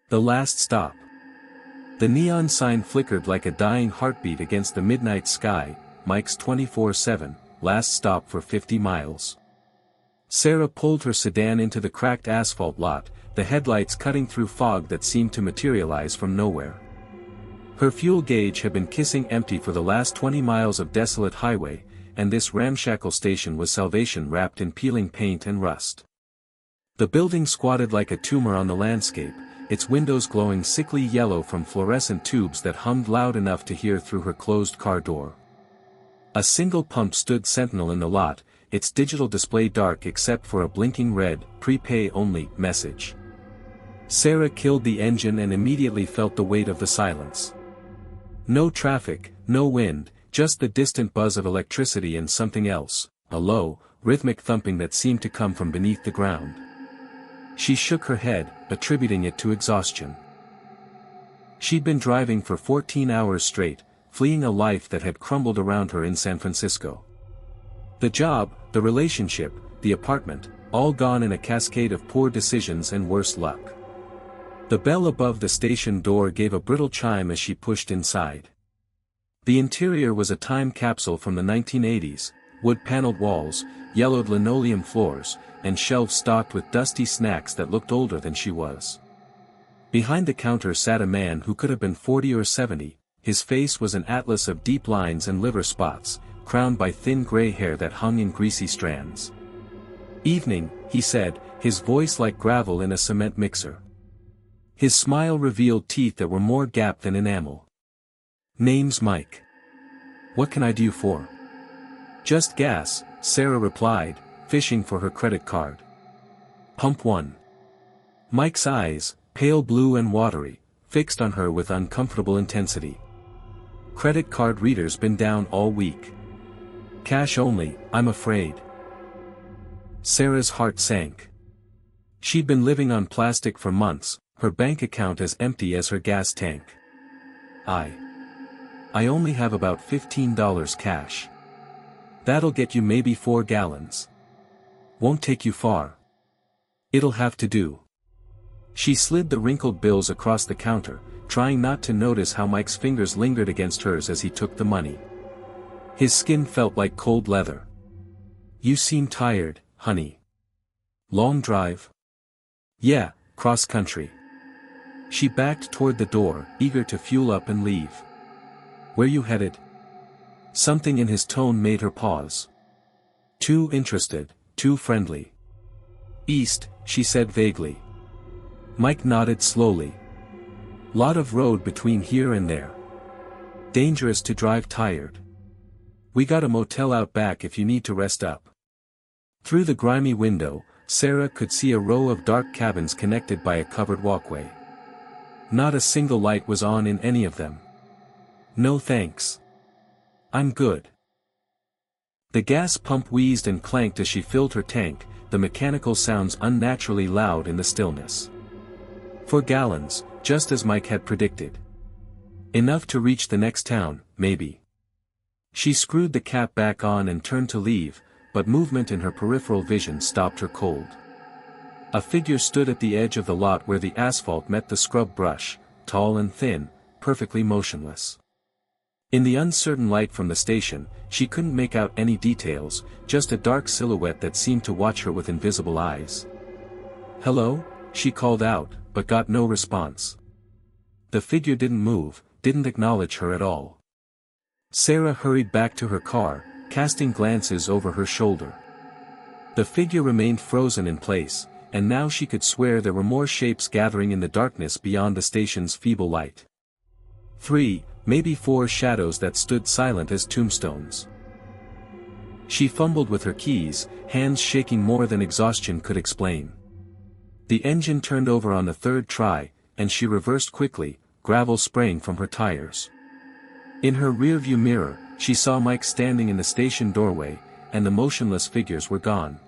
The last stop. The neon sign flickered like a dying heartbeat against the midnight sky, Mike's 24/7, last stop for 50 miles. Sarah pulled her sedan into the cracked asphalt lot, the headlights cutting through fog that seemed to materialize from nowhere. Her fuel gauge had been kissing empty for the last 20 miles of desolate highway, and this ramshackle station was salvation wrapped in peeling paint and rust. The building squatted like a tumor on the landscape, its windows glowing sickly yellow from fluorescent tubes that hummed loud enough to hear through her closed car door. A single pump stood sentinel in the lot, its digital display dark except for a blinking red, prepay only, message. Sarah killed the engine and immediately felt the weight of the silence. No traffic, no wind, just the distant buzz of electricity and something else, a low, rhythmic thumping that seemed to come from beneath the ground. She shook her head, attributing it to exhaustion. She'd been driving for 14 hours straight, fleeing a life that had crumbled around her in San Francisco. The job, the relationship, the apartment, all gone in a cascade of poor decisions and worse luck. The bell above the station door gave a brittle chime as she pushed inside. The interior was a time capsule from the 1980s, wood-paneled walls, yellowed linoleum floors, and shelves stocked with dusty snacks that looked older than she was. Behind the counter sat a man who could have been 40 or 70, his face was an atlas of deep lines and liver spots, crowned by thin gray hair that hung in greasy strands. "Evening," he said, his voice like gravel in a cement mixer. His smile revealed teeth that were more gap than enamel. "Name's Mike. What can I do you for?" "Just gas," Sarah replied, fishing for her credit card. "Pump 1. Mike's eyes, pale blue and watery, fixed on her with uncomfortable intensity. "Credit card reader's been down all week. Cash only, I'm afraid." Sarah's heart sank. She'd been living on plastic for months, her bank account as empty as her gas tank. I only have about $15 cash. That'll get you maybe 4 gallons. Won't take you far. It'll have to do." She slid the wrinkled bills across the counter, trying not to notice how Mike's fingers lingered against hers as he took the money. His skin felt like cold leather. "You seem tired, honey. Long drive?" "Yeah, cross country." She backed toward the door, eager to fuel up and leave. "Where you headed?" Something in his tone made her pause. Too interested, too friendly. "East," she said vaguely. Mike nodded slowly. "Lot of road between here and there. Dangerous to drive tired. We got a motel out back if you need to rest up." Through the grimy window, Sarah could see a row of dark cabins connected by a covered walkway. Not a single light was on in any of them. "No thanks. I'm good." The gas pump wheezed and clanked as she filled her tank, the mechanical sounds unnaturally loud in the stillness. 4 gallons, just as Mike had predicted. Enough to reach the next town, maybe. She screwed the cap back on and turned to leave, but movement in her peripheral vision stopped her cold. A figure stood at the edge of the lot where the asphalt met the scrub brush, tall and thin, perfectly motionless. In the uncertain light from the station, she couldn't make out any details, just a dark silhouette that seemed to watch her with invisible eyes. "Hello?" she called out, but got no response. The figure didn't move, didn't acknowledge her at all. Sarah hurried back to her car, casting glances over her shoulder. The figure remained frozen in place, and now she could swear there were more shapes gathering in the darkness beyond the station's feeble light. 3, maybe 4 shadows that stood silent as tombstones. She fumbled with her keys, hands shaking more than exhaustion could explain. The engine turned over on the 3rd try, and she reversed quickly, gravel spraying from her tires. In her rearview mirror, she saw Mike standing in the station doorway, and the motionless figures were gone.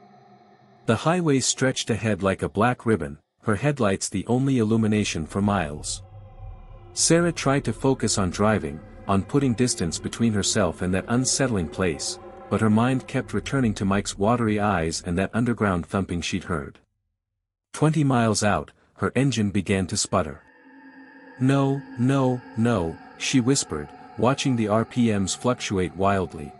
The highway stretched ahead like a black ribbon, her headlights the only illumination for miles. Sarah tried to focus on driving, on putting distance between herself and that unsettling place, but her mind kept returning to Mike's watery eyes and that underground thumping she'd heard. 20 miles out, her engine began to sputter. No, no, no, she whispered, watching the RPMs fluctuate wildly.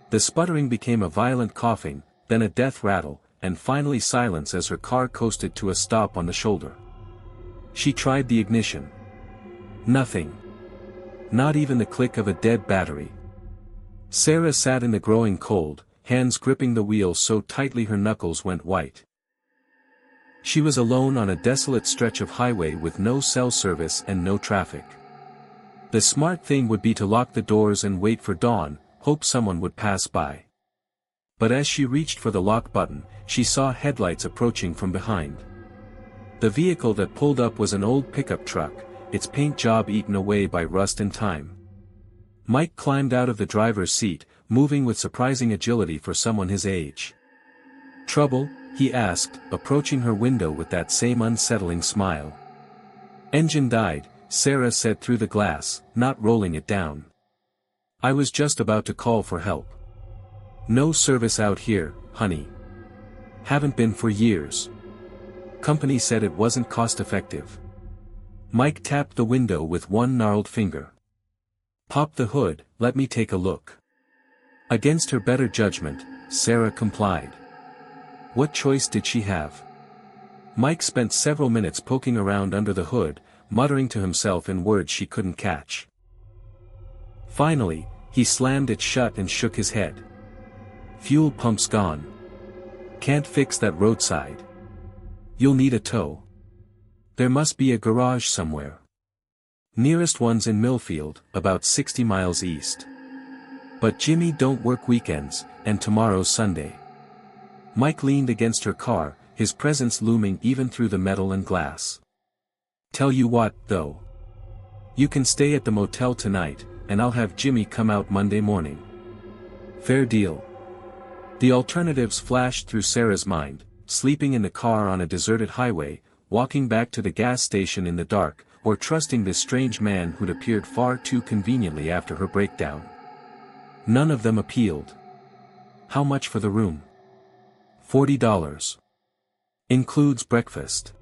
The sputtering became a violent coughing, then a death rattle, and finally silence as her car coasted to a stop on the shoulder. She tried the ignition. Nothing. Not even the click of a dead battery. Sarah sat in the growing cold, hands gripping the wheel so tightly her knuckles went white. She was alone on a desolate stretch of highway with no cell service and no traffic. The smart thing would be to lock the doors and wait for dawn, hope someone would pass by. But as she reached for the lock button, she saw headlights approaching from behind. The vehicle that pulled up was an old pickup truck, its paint job eaten away by rust and time. Mike climbed out of the driver's seat, moving with surprising agility for someone his age. "Trouble?" he asked, approaching her window with that same unsettling smile. "Engine died," Sarah said through the glass, not rolling it down. "I was just about to call for help. No service out here, honey. Haven't been for years. Company said it wasn't cost-effective." Mike tapped the window with one gnarled finger. "Pop the hood, let me take a look." Against her better judgment, Sarah complied. What choice did she have? Mike spent several minutes poking around under the hood, muttering to himself in words she couldn't catch. Finally, he slammed it shut and shook his head. "Fuel pump's gone. Can't fix that roadside. You'll need a tow. There must be a garage somewhere. Nearest one's in Millfield, about 60 miles east. But Jimmy don't work weekends, and tomorrow's Sunday." Mike leaned against her car, his presence looming even through the metal and glass. "Tell you what, though. You can stay at the motel tonight, and I'll have Jimmy come out Monday morning. Fair deal?" The alternatives flashed through Sarah's mind: sleeping in the car on a deserted highway, walking back to the gas station in the dark, or trusting this strange man who'd appeared far too conveniently after her breakdown. None of them appealed. How much for the room? $40. Includes breakfast.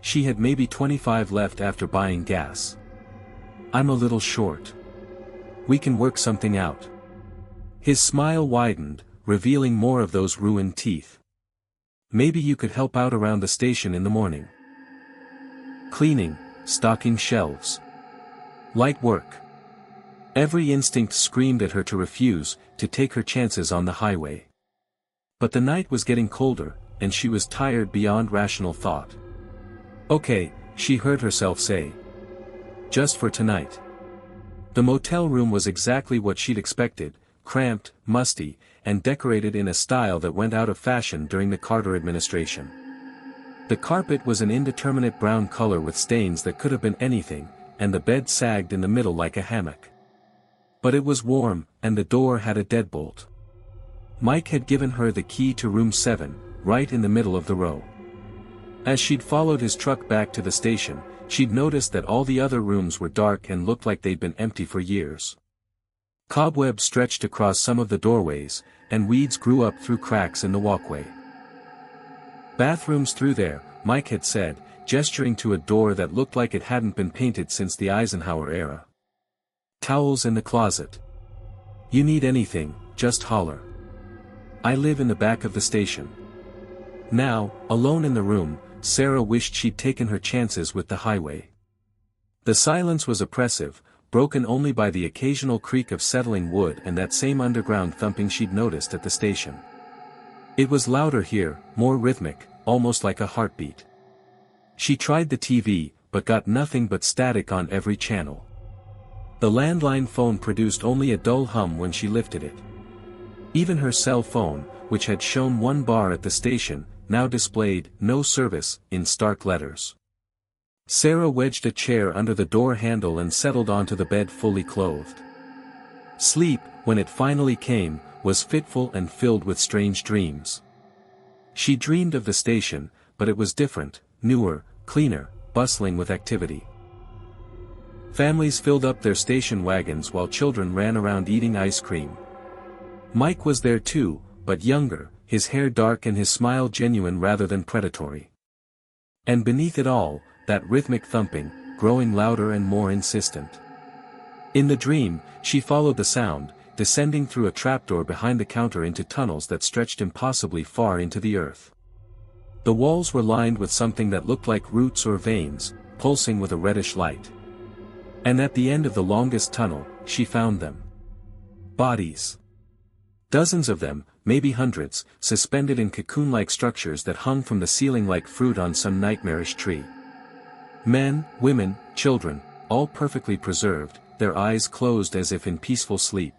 She had maybe 25 left after buying gas. "I'm a little short. We can work something out." His smile widened, revealing more of those ruined teeth. "Maybe you could help out around the station in the morning. Cleaning, stocking shelves. Light work." Every instinct screamed at her to refuse, to take her chances on the highway. But the night was getting colder, and she was tired beyond rational thought. "Okay," she heard herself say. "Just for tonight." The motel room was exactly what she'd expected: cramped, musty, and decorated in a style that went out of fashion during the Carter administration. The carpet was an indeterminate brown color with stains that could have been anything, and the bed sagged in the middle like a hammock. But it was warm, and the door had a deadbolt. Mike had given her the key to room 7, right in the middle of the row. As she'd followed his truck back to the station, she'd noticed that all the other rooms were dark and looked like they'd been empty for years. Cobwebs stretched across some of the doorways, and weeds grew up through cracks in the walkway. "Bathrooms through there," Mike had said, gesturing to a door that looked like it hadn't been painted since the Eisenhower era. "Towels in the closet. You need anything, just holler. I live in the back of the station." Now, alone in the room, Sarah wished she'd taken her chances with the highway. The silence was oppressive, broken only by the occasional creak of settling wood and that same underground thumping she'd noticed at the station. It was louder here, more rhythmic, almost like a heartbeat. She tried the TV, but got nothing but static on every channel. The landline phone produced only a dull hum when she lifted it. Even her cell phone, which had shown one bar at the station, now displayed "no service" in stark letters. Sarah wedged a chair under the door handle and settled onto the bed fully clothed. Sleep, when it finally came, was fitful and filled with strange dreams. She dreamed of the station, but it was different, newer, cleaner, bustling with activity. Families filled up their station wagons while children ran around eating ice cream. Mike was there too, but younger, his hair dark and his smile genuine rather than predatory. And beneath it all, that rhythmic thumping, growing louder and more insistent. In the dream, she followed the sound, descending through a trapdoor behind the counter into tunnels that stretched impossibly far into the earth. The walls were lined with something that looked like roots or veins, pulsing with a reddish light. And at the end of the longest tunnel, she found them. Bodies. Dozens of them, maybe hundreds, suspended in cocoon-like structures that hung from the ceiling like fruit on some nightmarish tree. Men, women, children, all perfectly preserved, their eyes closed as if in peaceful sleep.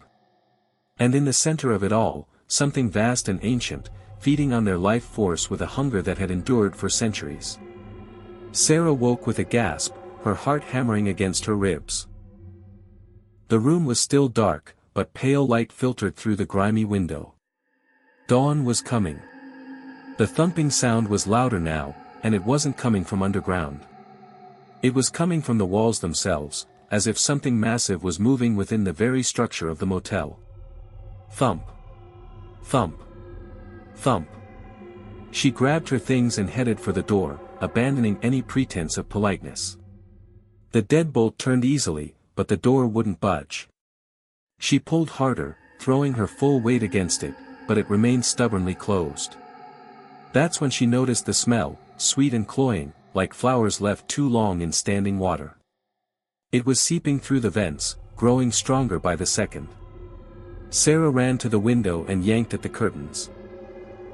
And in the center of it all, something vast and ancient, feeding on their life force with a hunger that had endured for centuries. Sarah woke with a gasp, her heart hammering against her ribs. The room was still dark, but pale light filtered through the grimy window. Dawn was coming. The thumping sound was louder now, and it wasn't coming from underground. It was coming from the walls themselves, as if something massive was moving within the very structure of the motel. Thump. Thump. Thump. She grabbed her things and headed for the door, abandoning any pretense of politeness. The deadbolt turned easily, but the door wouldn't budge. She pulled harder, throwing her full weight against it, but it remained stubbornly closed. That's when she noticed the smell, sweet and cloying, like flowers left too long in standing water. It was seeping through the vents, growing stronger by the second. Sarah ran to the window and yanked at the curtains.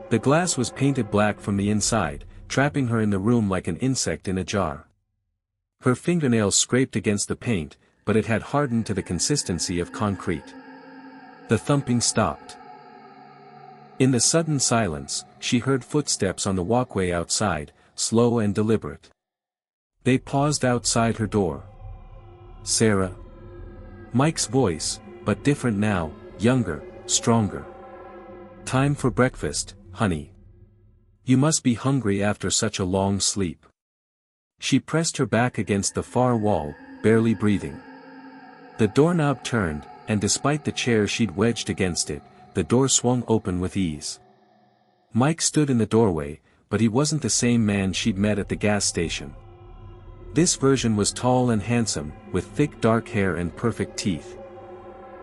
The glass was painted black from the inside, trapping her in the room like an insect in a jar. Her fingernails scraped against the paint, but it had hardened to the consistency of concrete. The thumping stopped. In the sudden silence, she heard footsteps on the walkway outside, slow and deliberate. They paused outside her door. Sarah. Mike's voice, but different now, younger, stronger. Time for breakfast, honey. You must be hungry after such a long sleep. She pressed her back against the far wall, barely breathing. The doorknob turned, and despite the chair she'd wedged against it, the door swung open with ease. Mike stood in the doorway, but he wasn't the same man she'd met at the gas station. This version was tall and handsome, with thick dark hair and perfect teeth.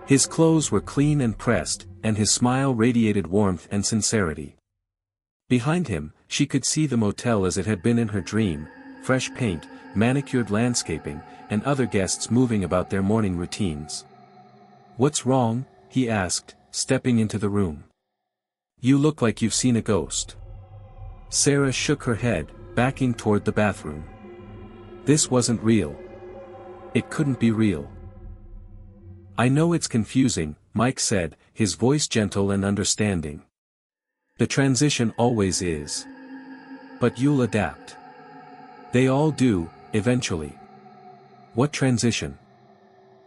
His clothes were clean and pressed, and his smile radiated warmth and sincerity. Behind him, she could see the motel as it had been in her dream, fresh paint, manicured landscaping, and other guests moving about their morning routines. "What's wrong?" he asked, stepping into the room. "You look like you've seen a ghost." Sarah shook her head, backing toward the bathroom. This wasn't real. It couldn't be real. "I know it's confusing," Mike said, his voice gentle and understanding. "The transition always is. But you'll adapt. They all do, eventually." "What transition?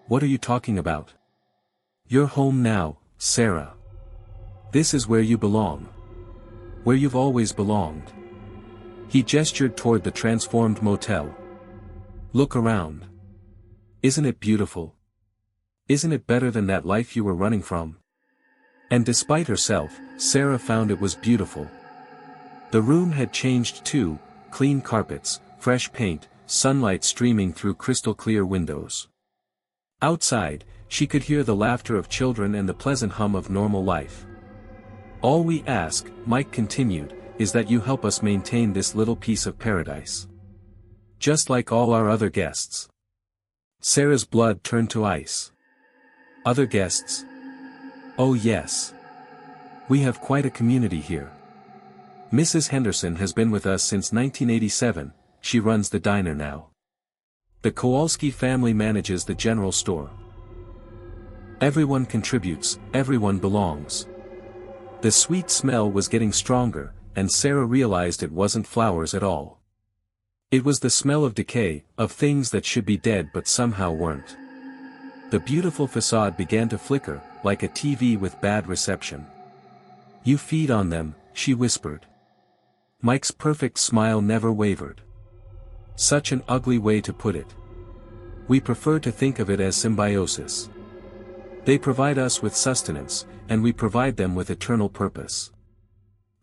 What are you talking about?" "You're home now, Sarah. This is where you belong. Where you've always belonged." He gestured toward the transformed motel. "Look around. Isn't it beautiful? Isn't it better than that life you were running from?" And despite herself, Sarah found it was beautiful. The room had changed too, clean carpets, fresh paint, sunlight streaming through crystal-clear windows. Outside, she could hear the laughter of children and the pleasant hum of normal life. "All we ask," Mike continued, "is that you help us maintain this little piece of paradise. Just like all our other guests." Sarah's blood turned to ice. "Other guests? Oh yes. We have quite a community here. Mrs. Henderson has been with us since 1987, she runs the diner now. The Kowalski family manages the general store. Everyone contributes, everyone belongs." The sweet smell was getting stronger, and Sarah realized it wasn't flowers at all. It was the smell of decay, of things that should be dead but somehow weren't. The beautiful facade began to flicker, like a TV with bad reception. "You feed on them," she whispered. Mike's perfect smile never wavered. "Such an ugly way to put it. We prefer to think of it as symbiosis. They provide us with sustenance, and we provide them with eternal purpose.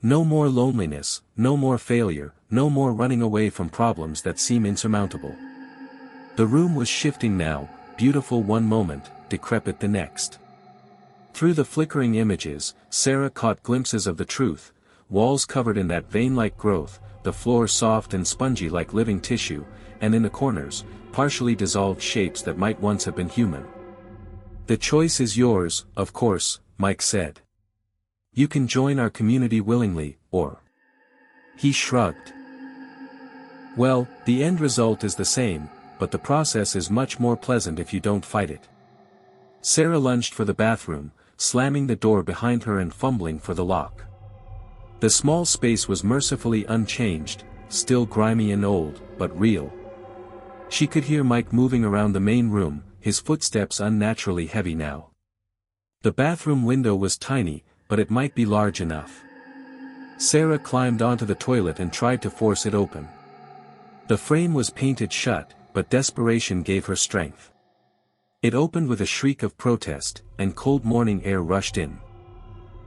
No more loneliness, no more failure, no more running away from problems that seem insurmountable. The room was shifting now, beautiful one moment, decrepit the next. Through the flickering images, Sarah caught glimpses of the truth: walls covered in that vein-like growth, the floor soft and spongy like living tissue, and in the corners, partially dissolved shapes that might once have been human. "The choice is yours, of course," Mike said. "You can join our community willingly, or—" He shrugged. "Well, the end result is the same, but the process is much more pleasant if you don't fight it." Sarah lunged for the bathroom, slamming the door behind her and fumbling for the lock. The small space was mercifully unchanged, still grimy and old, but real. She could hear Mike moving around the main room, his footsteps unnaturally heavy now. The bathroom window was tiny, but it might be large enough. Sarah climbed onto the toilet and tried to force it open. The frame was painted shut, but desperation gave her strength. It opened with a shriek of protest, and cold morning air rushed in.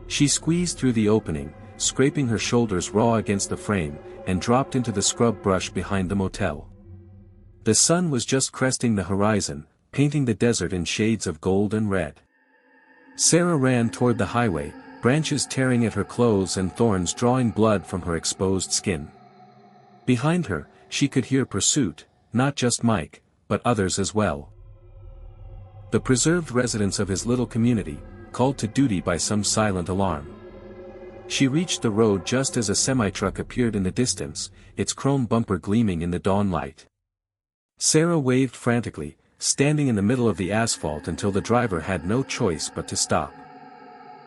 She squeezed through the opening, scraping her shoulders raw against the frame, and dropped into the scrub brush behind the motel. The sun was just cresting the horizon, painting the desert in shades of gold and red. Sarah ran toward the highway, branches tearing at her clothes and thorns drawing blood from her exposed skin. Behind her, she could hear pursuit, not just Mike, but others as well. The preserved residents of his little community, called to duty by some silent alarm. She reached the road just as a semi-truck appeared in the distance, its chrome bumper gleaming in the dawn light. Sarah waved frantically, standing in the middle of the asphalt until the driver had no choice but to stop.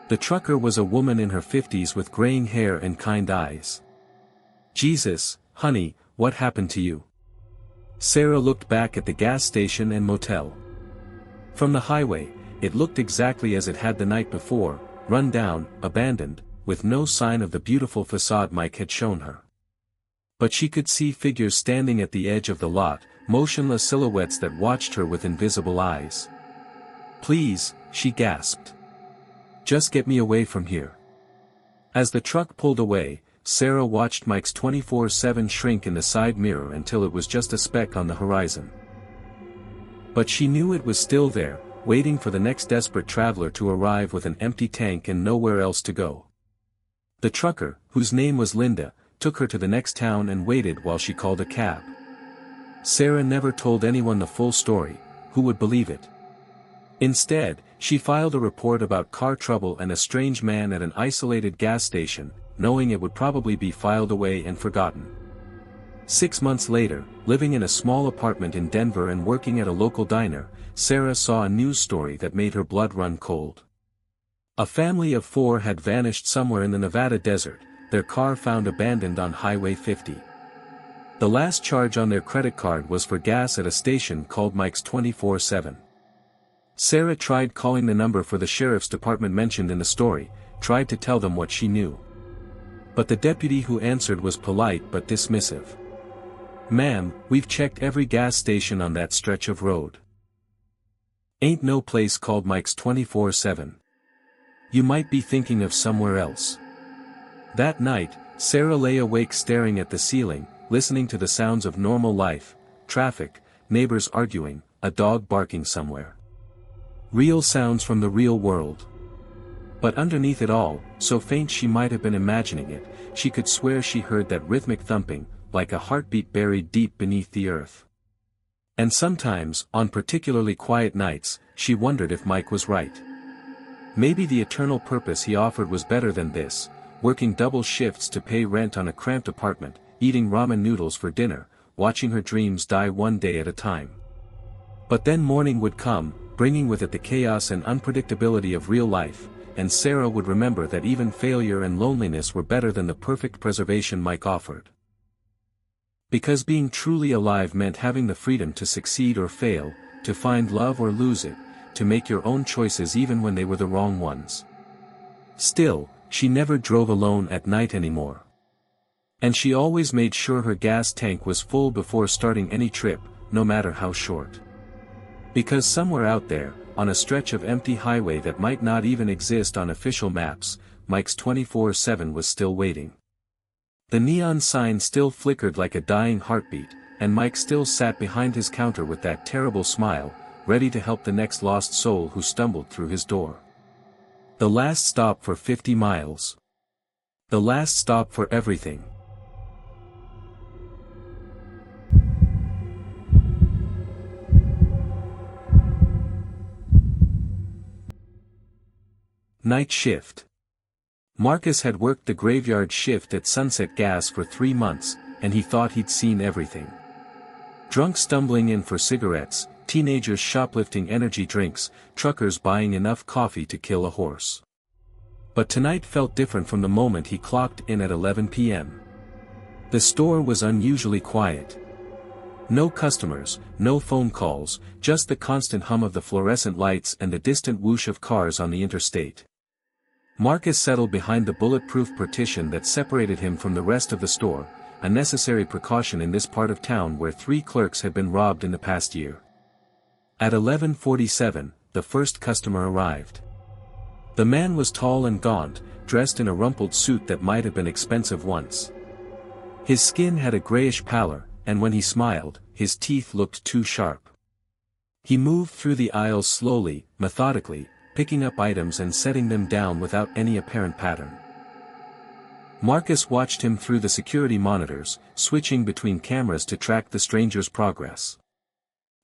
The trucker was a woman in her 50s with graying hair and kind eyes. "Jesus, honey, what happened to you?" Sarah looked back at the gas station and motel. From the highway, it looked exactly as it had the night before, run down, abandoned, with no sign of the beautiful facade Mike had shown her. But she could see figures standing at the edge of the lot, motionless silhouettes that watched her with invisible eyes. "Please," she gasped. "Just get me away from here." As the truck pulled away, Sarah watched Mike's 24/7 shrink in the side mirror until it was just a speck on the horizon. But she knew it was still there, waiting for the next desperate traveler to arrive with an empty tank and nowhere else to go. The trucker, whose name was Linda, took her to the next town and waited while she called a cab. Sarah never told anyone the full story, who would believe it? Instead, she filed a report about car trouble and a strange man at an isolated gas station, knowing it would probably be filed away and forgotten. 6 months later, living in a small apartment in Denver and working at a local diner, Sarah saw a news story that made her blood run cold. A family of 4 had vanished somewhere in the Nevada desert, their car found abandoned on Highway 50. The last charge on their credit card was for gas at a station called Mike's 24/7. Sarah tried calling the number for the sheriff's department mentioned in the story, tried to tell them what she knew. But the deputy who answered was polite but dismissive. "Ma'am, we've checked every gas station on that stretch of road. Ain't no place called Mike's 24/7. You might be thinking of somewhere else." That night, Sarah lay awake staring at the ceiling, listening to the sounds of normal life, traffic, neighbors arguing, a dog barking somewhere. Real sounds from the real world. But underneath it all, so faint she might have been imagining it, she could swear she heard that rhythmic thumping, like a heartbeat buried deep beneath the earth. And sometimes, on particularly quiet nights, she wondered if Mike was right. Maybe the eternal purpose he offered was better than this, working double shifts to pay rent on a cramped apartment, eating ramen noodles for dinner, watching her dreams die one day at a time. But then morning would come, bringing with it the chaos and unpredictability of real life, and Sarah would remember that even failure and loneliness were better than the perfect preservation Mike offered. Because being truly alive meant having the freedom to succeed or fail, to find love or lose it, to make your own choices even when they were the wrong ones. Still, she never drove alone at night anymore. And she always made sure her gas tank was full before starting any trip, no matter how short. Because somewhere out there, on a stretch of empty highway that might not even exist on official maps, Mike's 24/7 was still waiting. The neon sign still flickered like a dying heartbeat, and Mike still sat behind his counter with that terrible smile, ready to help the next lost soul who stumbled through his door. The last stop for 50 miles. The last stop for everything. Night shift. Marcus had worked the graveyard shift at Sunset Gas for 3 months, and he thought he'd seen everything. Drunks stumbling in for cigarettes, teenagers shoplifting energy drinks, truckers buying enough coffee to kill a horse. But tonight felt different from the moment he clocked in at 11 p.m. The store was unusually quiet. No customers, no phone calls, just the constant hum of the fluorescent lights and the distant whoosh of cars on the interstate. Marcus settled behind the bulletproof partition that separated him from the rest of the store, a necessary precaution in this part of town where 3 clerks had been robbed in the past year. At 11:47, the first customer arrived. The man was tall and gaunt, dressed in a rumpled suit that might have been expensive once. His skin had a grayish pallor, and when he smiled, his teeth looked too sharp. He moved through the aisles slowly, methodically, picking up items and setting them down without any apparent pattern. Marcus watched him through the security monitors, switching between cameras to track the stranger's progress.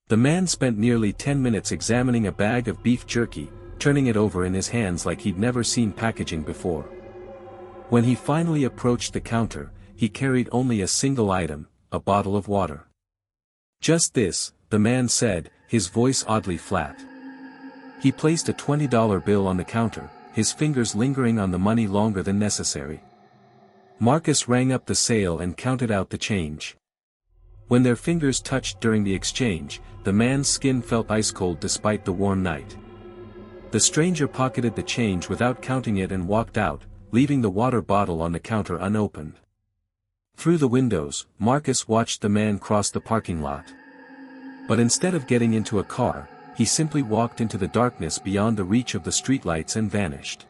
The man spent nearly 10 minutes examining a bag of beef jerky, turning it over in his hands like he'd never seen packaging before. When he finally approached the counter, he carried only a single item, a bottle of water. "Just this," the man said, his voice oddly flat. He placed a $20 bill on the counter, his fingers lingering on the money longer than necessary. Marcus rang up the sale and counted out the change. When their fingers touched during the exchange, the man's skin felt ice-cold despite the warm night. The stranger pocketed the change without counting it and walked out, leaving the water bottle on the counter unopened. Through the windows, Marcus watched the man cross the parking lot. But instead of getting into a car, he simply walked into the darkness beyond the reach of the streetlights and vanished.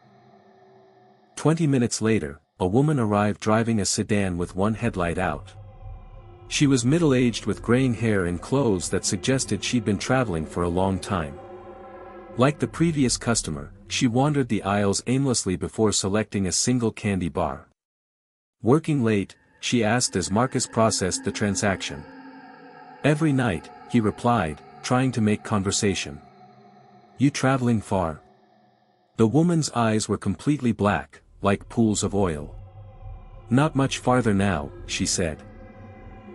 20 minutes later, a woman arrived driving a sedan with one headlight out. She was middle-aged with graying hair and clothes that suggested she'd been traveling for a long time. Like the previous customer, she wandered the aisles aimlessly before selecting a single candy bar. "Working late?" she asked as Marcus processed the transaction. "Every night," he replied, trying to make conversation. "You traveling far?" The woman's eyes were completely black, like pools of oil. "Not much farther now," she said.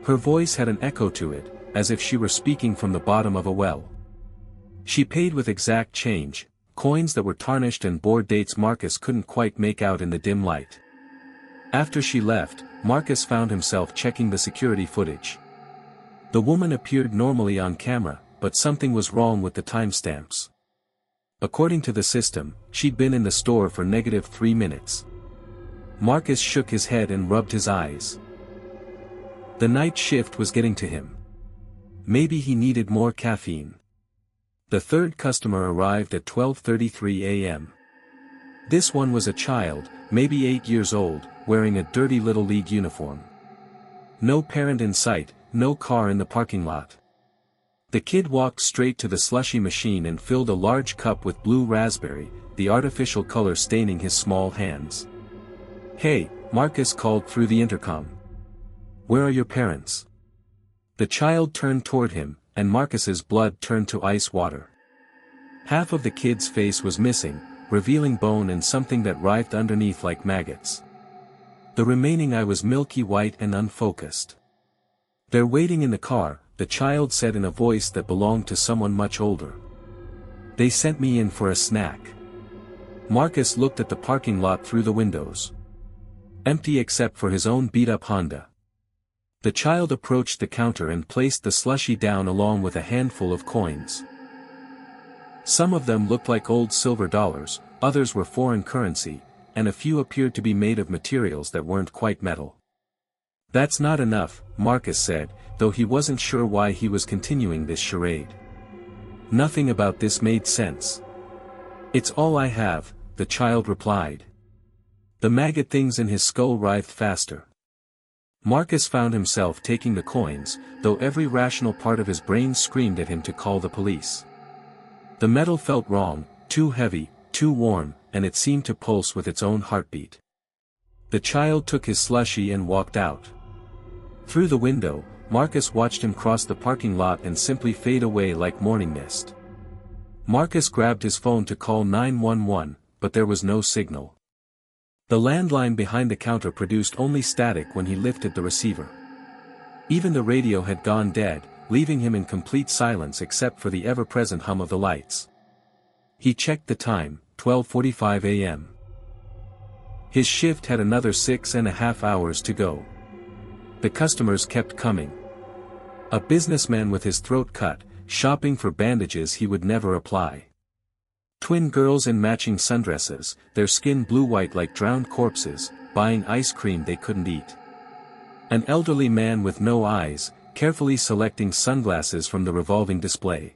Her voice had an echo to it, as if she were speaking from the bottom of a well. She paid with exact change, coins that were tarnished and bore dates Marcus couldn't quite make out in the dim light. After she left, Marcus found himself checking the security footage. The woman appeared normally on camera, but something was wrong with the timestamps. According to the system, she'd been in the store for -3 minutes. Marcus shook his head and rubbed his eyes. The night shift was getting to him. Maybe he needed more caffeine. The third customer arrived at 12:33 a.m. This one was a child, maybe 8 years old, wearing a dirty Little League uniform. No parent in sight, no car in the parking lot. The kid walked straight to the slushy machine and filled a large cup with blue raspberry, the artificial color staining his small hands. "Hey," Marcus called through the intercom. "Where are your parents?" The child turned toward him, and Marcus's blood turned to ice water. Half of the kid's face was missing, revealing bone and something that writhed underneath like maggots. The remaining eye was milky white and unfocused. "They're waiting in the car," the child said in a voice that belonged to someone much older. "They sent me in for a snack." Marcus looked at the parking lot through the windows. Empty except for his own beat-up Honda. The child approached the counter and placed the slushie down along with a handful of coins. Some of them looked like old silver dollars, others were foreign currency, and a few appeared to be made of materials that weren't quite metal. "That's not enough," Marcus said, though he wasn't sure why he was continuing this charade. Nothing about this made sense. "It's all I have," the child replied. The maggot things in his skull writhed faster. Marcus found himself taking the coins, though every rational part of his brain screamed at him to call the police. The metal felt wrong, too heavy, too warm, and it seemed to pulse with its own heartbeat. The child took his slushie and walked out. Through the window, Marcus watched him cross the parking lot and simply fade away like morning mist. Marcus grabbed his phone to call 911, but there was no signal. The landline behind the counter produced only static when he lifted the receiver. Even the radio had gone dead, leaving him in complete silence except for the ever-present hum of the lights. He checked the time, 12:45 a.m. His shift had another 6.5 hours to go. The customers kept coming. A businessman with his throat cut, shopping for bandages he would never apply. Twin girls in matching sundresses, their skin blue-white like drowned corpses, buying ice cream they couldn't eat. An elderly man with no eyes, carefully selecting sunglasses from the revolving display.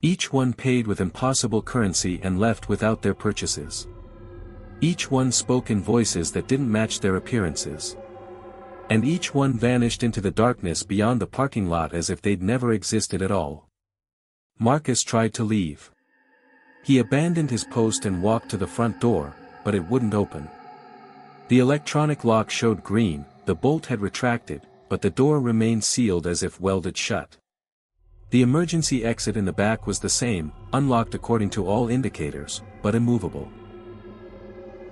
Each one paid with impossible currency and left without their purchases. Each one spoke in voices that didn't match their appearances. And each one vanished into the darkness beyond the parking lot as if they'd never existed at all. Marcus tried to leave. He abandoned his post and walked to the front door, but it wouldn't open. The electronic lock showed green, the bolt had retracted, but the door remained sealed as if welded shut. The emergency exit in the back was the same, unlocked according to all indicators, but immovable.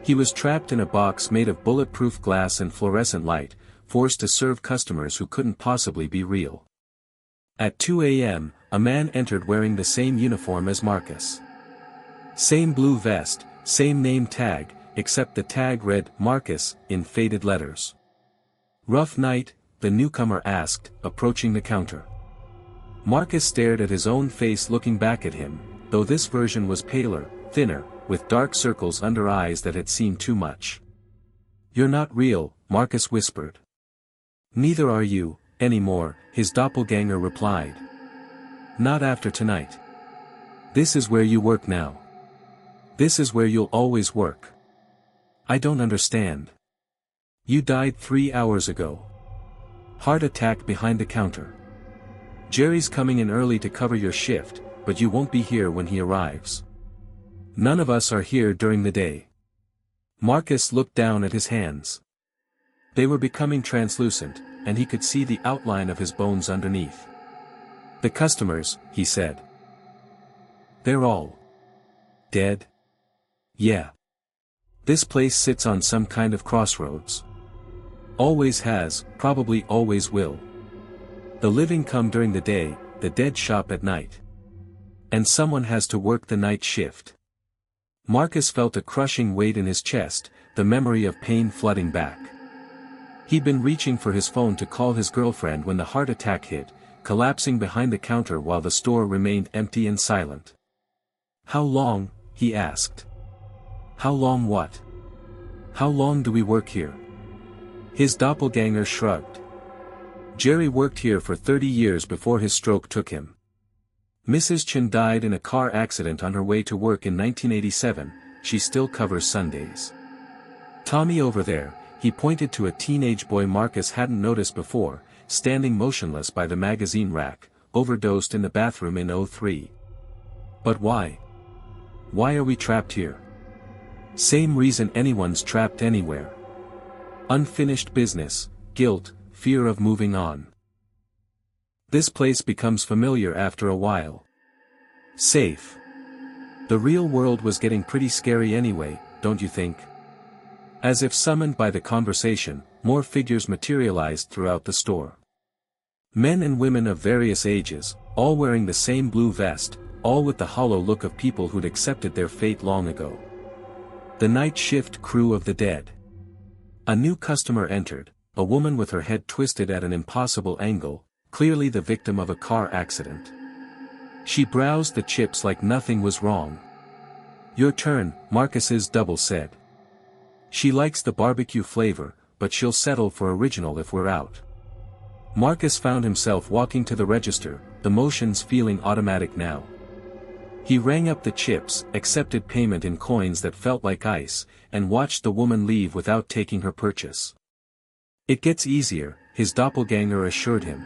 He was trapped in a box made of bulletproof glass and fluorescent light, forced to serve customers who couldn't possibly be real. At 2 a.m., a man entered wearing the same uniform as Marcus. Same blue vest, same name tag, except the tag read Marcus in faded letters. "Rough night?" the newcomer asked, approaching the counter. Marcus stared at his own face looking back at him, though this version was paler, thinner, with dark circles under eyes that had seen too much. "You're not real," Marcus whispered. "Neither are you, anymore," his doppelganger replied. "Not after tonight. This is where you work now. This is where you'll always work. I don't understand. You died 3 hours ago. Heart attack behind the counter. Jerry's coming in early to cover your shift, but you won't be here when he arrives. None of us are here during the day." Marcus looked down at his hands. They were becoming translucent, and he could see the outline of his bones underneath. "The customers," he said. "They're all dead?" "Yeah. This place sits on some kind of crossroads. Always has, probably always will. The living come during the day, the dead shop at night. And someone has to work the night shift." Marcus felt a crushing weight in his chest, the memory of pain flooding back. He'd been reaching for his phone to call his girlfriend when the heart attack hit, collapsing behind the counter while the store remained empty and silent. "How long?" he asked. "How long what? How long do we work here?" His doppelganger shrugged. "Jerry worked here for 30 years before his stroke took him. Mrs. Chen died in a car accident on her way to work in 1987, she still covers Sundays. Tommy over there," he pointed to a teenage boy Marcus hadn't noticed before, standing motionless by the magazine rack, overdosed in the bathroom in '03. "But why? Why are we trapped here?" "Same reason anyone's trapped anywhere. Unfinished business, guilt, fear of moving on. This place becomes familiar after a while. Safe. The real world was getting pretty scary anyway, don't you think?" As if summoned by the conversation, more figures materialized throughout the store. Men and women of various ages, all wearing the same blue vest, all with the hollow look of people who'd accepted their fate long ago. The night shift crew of the dead. A new customer entered, a woman with her head twisted at an impossible angle, clearly the victim of a car accident. She browsed the chips like nothing was wrong. "Your turn," Marcus's double said. "She likes the barbecue flavor, but she'll settle for original if we're out." Marcus found himself walking to the register, the motions feeling automatic now. He rang up the chips, accepted payment in coins that felt like ice, and watched the woman leave without taking her purchase. It gets easier, his doppelganger assured him.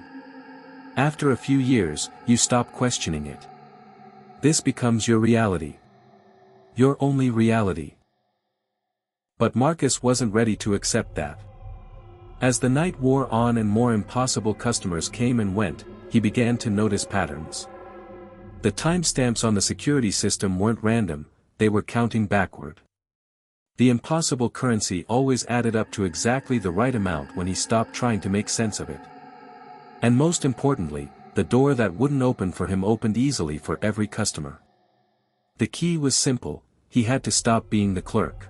After a few years, you stop questioning it. This becomes your reality. Your only reality. But Marcus wasn't ready to accept that. As the night wore on and more impossible customers came and went, he began to notice patterns. The timestamps on the security system weren't random, they were counting backward. The impossible currency always added up to exactly the right amount when he stopped trying to make sense of it. And most importantly, the door that wouldn't open for him opened easily for every customer. The key was simple, he had to stop being the clerk.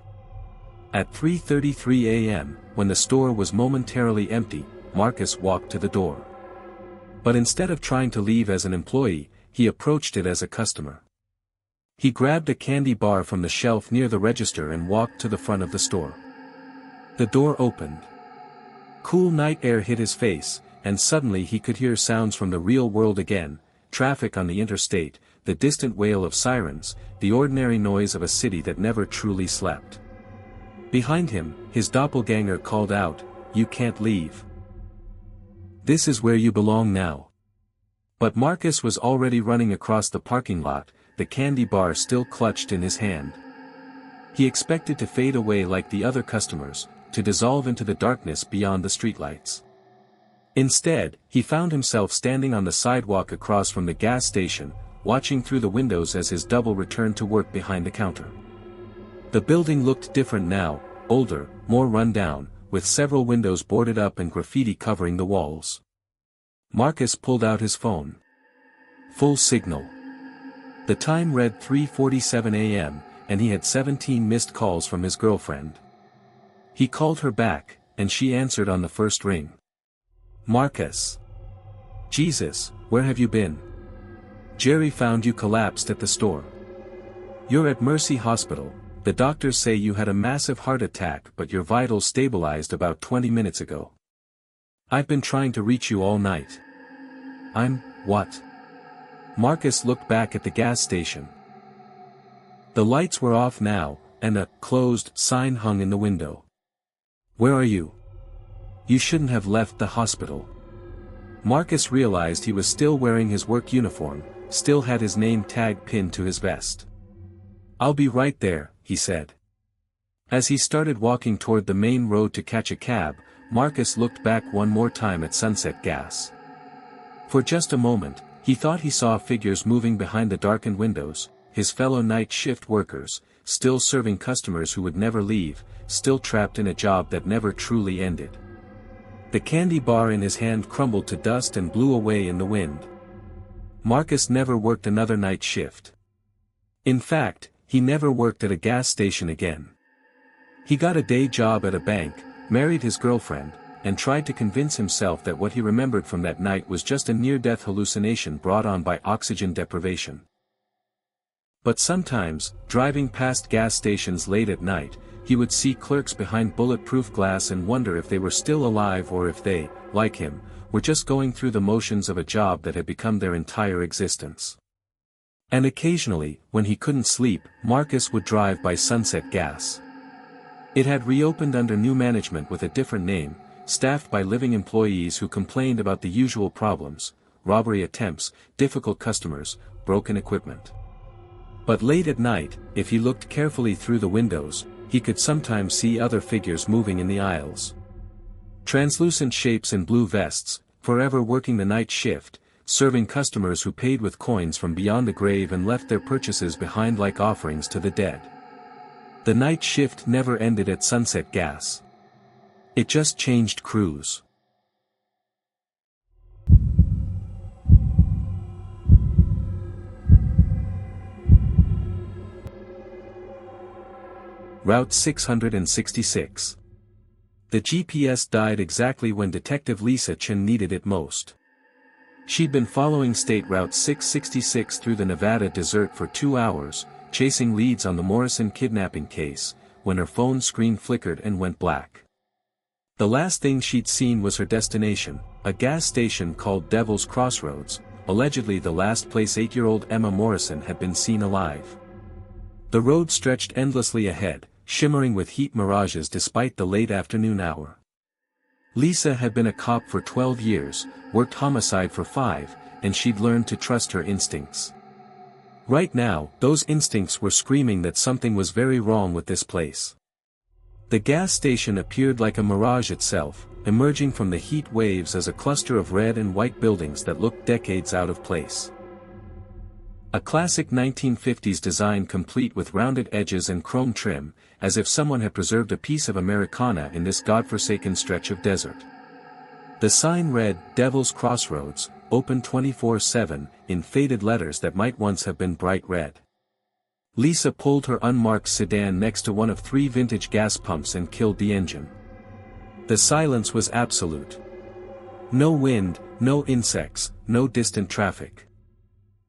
At 3:33 a.m., when the store was momentarily empty, Marcus walked to the door. But instead of trying to leave as an employee, he approached it as a customer. He grabbed a candy bar from the shelf near the register and walked to the front of the store. The door opened. Cool night air hit his face, and suddenly he could hear sounds from the real world again, traffic on the interstate, the distant wail of sirens, the ordinary noise of a city that never truly slept. Behind him, his doppelganger called out, "You can't leave. This is where you belong now." But Marcus was already running across the parking lot, the candy bar still clutched in his hand. He expected to fade away like the other customers, to dissolve into the darkness beyond the streetlights. Instead, he found himself standing on the sidewalk across from the gas station, watching through the windows as his double returned to work behind the counter. The building looked different now, older, more run down, with several windows boarded up and graffiti covering the walls. Marcus pulled out his phone. Full signal. The time read 3:47 a.m., and he had 17 missed calls from his girlfriend. He called her back, and she answered on the first ring. "Marcus. Jesus, where have you been? Jerry found you collapsed at the store. You're at Mercy Hospital. The doctors say you had a massive heart attack but your vitals stabilized about 20 minutes ago. I've been trying to reach you all night." What? Marcus looked back at the gas station. The lights were off now, and a "closed" sign hung in the window. "Where are you? You shouldn't have left the hospital." Marcus realized he was still wearing his work uniform, still had his name tag pinned to his vest. "I'll be right there," he said. As he started walking toward the main road to catch a cab, Marcus looked back one more time at Sunset Gas. For just a moment, he thought he saw figures moving behind the darkened windows, his fellow night shift workers, still serving customers who would never leave, still trapped in a job that never truly ended. The candy bar in his hand crumbled to dust and blew away in the wind. Marcus never worked another night shift. In fact, he never worked at a gas station again. He got a day job at a bank, married his girlfriend, and tried to convince himself that what he remembered from that night was just a near-death hallucination brought on by oxygen deprivation. But sometimes, driving past gas stations late at night, he would see clerks behind bulletproof glass and wonder if they were still alive or if they, like him, were just going through the motions of a job that had become their entire existence. And occasionally, when he couldn't sleep, Marcus would drive by Sunset Gas. It had reopened under new management with a different name, staffed by living employees who complained about the usual problems: robbery attempts, difficult customers, broken equipment. But late at night, if he looked carefully through the windows, he could sometimes see other figures moving in the aisles. Translucent shapes in blue vests, forever working the night shift, serving customers who paid with coins from beyond the grave and left their purchases behind like offerings to the dead. The night shift never ended at Sunset Gas. It just changed crews. Route 666. The GPS died exactly when Detective Lisa Chen needed it most. She'd been following State Route 666 through the Nevada desert for 2 hours, chasing leads on the Morrison kidnapping case, when her phone screen flickered and went black. The last thing she'd seen was her destination, a gas station called Devil's Crossroads, allegedly the last place 8-year-old Emma Morrison had been seen alive. The road stretched endlessly ahead, shimmering with heat mirages despite the late afternoon hour. Lisa had been a cop for 12 years, worked homicide for 5, and she'd learned to trust her instincts. Right now, those instincts were screaming that something was very wrong with this place. The gas station appeared like a mirage itself, emerging from the heat waves as a cluster of red and white buildings that looked decades out of place. A classic 1950s design complete with rounded edges and chrome trim, as if someone had preserved a piece of Americana in this godforsaken stretch of desert. The sign read, "Devil's Crossroads, open 24/7, in faded letters that might once have been bright red. Lisa pulled her unmarked sedan next to one of 3 vintage gas pumps and killed the engine. The silence was absolute. No wind, no insects, no distant traffic.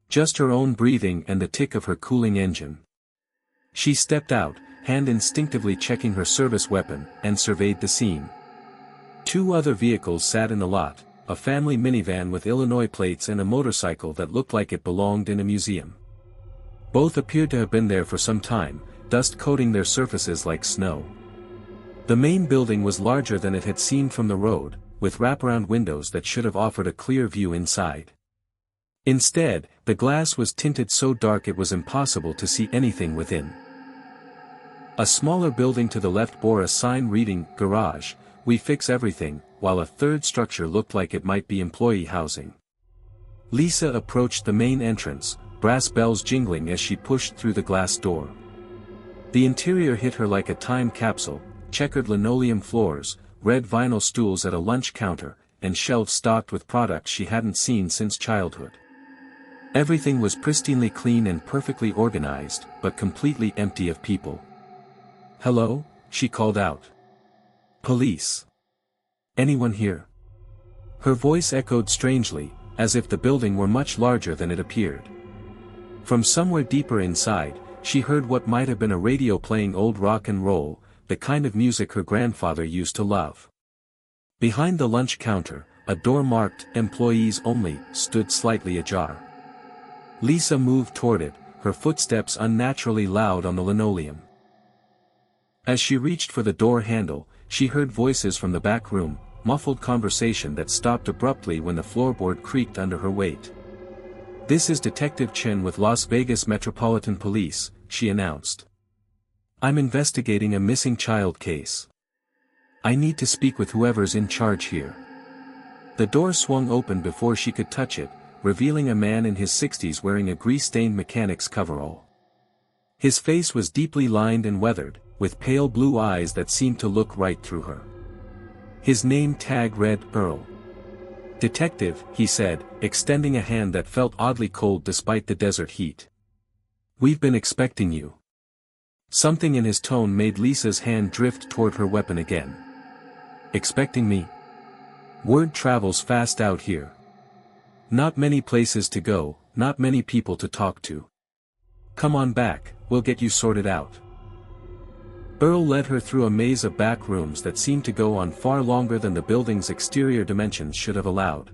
Just her own breathing and the tick of her cooling engine. She stepped out, hand instinctively checking her service weapon, and surveyed the scene. 2 other vehicles sat in the lot, a family minivan with Illinois plates and a motorcycle that looked like it belonged in a museum. Both appeared to have been there for some time, dust coating their surfaces like snow. The main building was larger than it had seemed from the road, with wraparound windows that should have offered a clear view inside. Instead, the glass was tinted so dark it was impossible to see anything within. A smaller building to the left bore a sign reading, "Garage, we fix everything," while a third structure looked like it might be employee housing. Lisa approached the main entrance, brass bells jingling as she pushed through the glass door. The interior hit her like a time capsule, checkered linoleum floors, red vinyl stools at a lunch counter, and shelves stocked with products she hadn't seen since childhood. Everything was pristinely clean and perfectly organized, but completely empty of people. "Hello?" she called out. "Police. Anyone here?" Her voice echoed strangely, as if the building were much larger than it appeared. From somewhere deeper inside, she heard what might have been a radio playing old rock and roll, the kind of music her grandfather used to love. Behind the lunch counter, a door marked "Employees Only" stood slightly ajar. Lisa moved toward it, her footsteps unnaturally loud on the linoleum. As she reached for the door handle, she heard voices from the back room, muffled conversation that stopped abruptly when the floorboard creaked under her weight. "This is Detective Chen with Las Vegas Metropolitan Police," she announced. "I'm investigating a missing child case. I need to speak with whoever's in charge here." The door swung open before she could touch it, revealing a man in his 60s wearing a grease-stained mechanic's coverall. His face was deeply lined and weathered, with pale blue eyes that seemed to look right through her. His name tag read Earl. "Detective," he said, extending a hand that felt oddly cold despite the desert heat. "We've been expecting you." Something in his tone made Lisa's hand drift toward her weapon again. "Expecting me?" "Word travels fast out here. Not many places to go, not many people to talk to. Come on back, we'll get you sorted out." Earl led her through a maze of back rooms that seemed to go on far longer than the building's exterior dimensions should have allowed.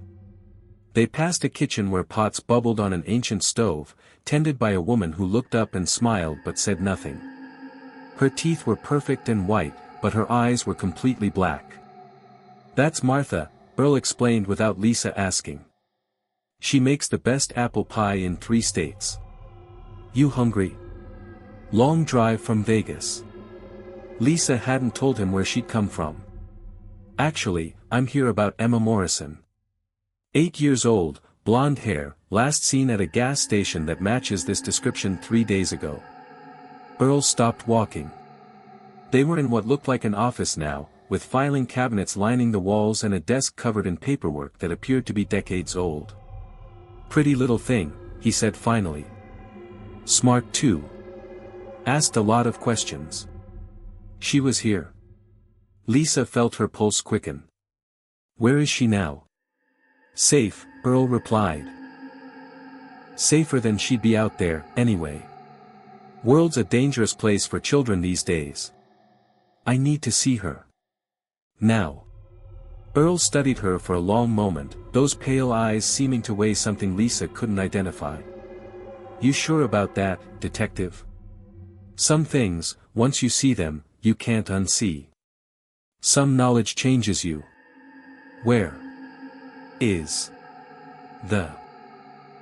They passed a kitchen where pots bubbled on an ancient stove, tended by a woman who looked up and smiled but said nothing. Her teeth were perfect and white, but her eyes were completely black. "That's Martha," Earl explained without Lisa asking. "She makes the best apple pie in 3 states. You hungry? Long drive from Vegas." Lisa hadn't told him where she'd come from. "Actually, I'm here about Emma Morrison. 8 years old, blonde hair, last seen at a gas station that matches this description 3 days ago." Earl stopped walking. They were in what looked like an office now, with filing cabinets lining the walls and a desk covered in paperwork that appeared to be decades old. "Pretty little thing," he said finally. "Smart too. Asked a lot of questions." "She was here." Lisa felt her pulse quicken. "Where is she now?" "Safe," Earl replied. "Safer than she'd be out there, anyway. World's a dangerous place for children these days. I need to see her. Now." Earl studied her for a long moment, those pale eyes seeming to weigh something Lisa couldn't identify. "You sure about that, detective? Some things, once you see them, you can't unsee. Some knowledge changes you." Where is the